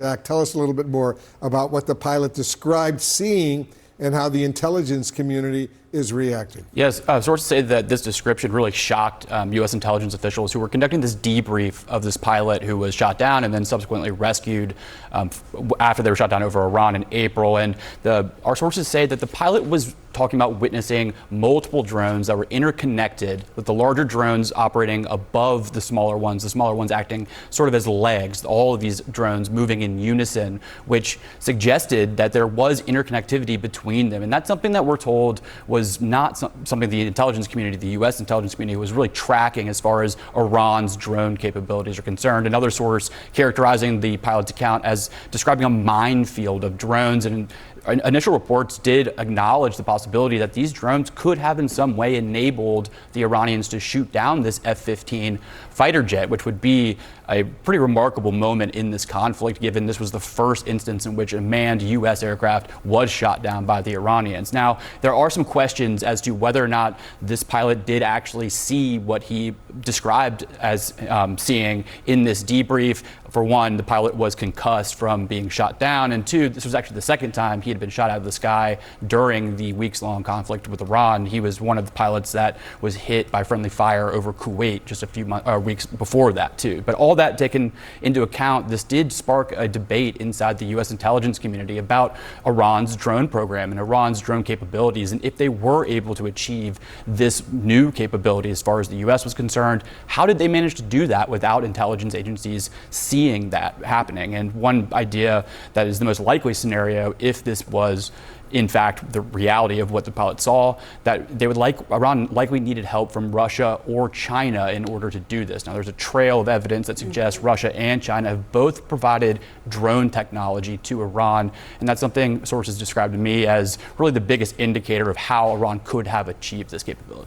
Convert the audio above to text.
Zach, tell us a little bit more about what the pilot described seeing and how the intelligence community is reacting. Yes, sources say that this description really shocked U.S. intelligence officials who were conducting this debrief of this pilot who was shot down and then subsequently rescued after they were shot down over Iran in April. And our sources say that the pilot was talking about witnessing multiple drones that were interconnected, with the larger drones operating above the smaller ones acting sort of as legs, all of these drones moving in unison, which suggested that there was interconnectivity between them. And that's something that we're told was not something the intelligence community, the U.S. intelligence community, was really tracking as far as Iran's drone capabilities are concerned. Another source characterizing the pilot's account as describing a minefield of drones, and initial reports did acknowledge the possibility that these drones could have in some way enabled the Iranians to shoot down this F-15 fighter jet, which would be a pretty remarkable moment in this conflict, given this was the first instance in which a manned U.S. aircraft was shot down by the Iranians. Now, there are some questions as to whether or not this pilot did actually see what he described as seeing in this debrief. For one, the pilot was concussed from being shot down, and two, this was actually the second time he had been shot out of the sky during the weeks-long conflict with Iran. He was one of the pilots that was hit by friendly fire over Kuwait just a few weeks before that, too. But all that taken into account, this did spark a debate inside the U.S. intelligence community about Iran's drone program and Iran's drone capabilities, and if they were able to achieve this new capability as far as the U.S. was concerned, how did they manage to do that without intelligence agencies seeing that happening? And one idea that is the most likely scenario, if this was in fact the reality of what the pilot saw, that Iran likely needed help from Russia or China in order to do this. Now, there's a trail of evidence that suggests Russia and China have both provided drone technology to Iran, and that's something sources described to me as really the biggest indicator of how Iran could have achieved this capability.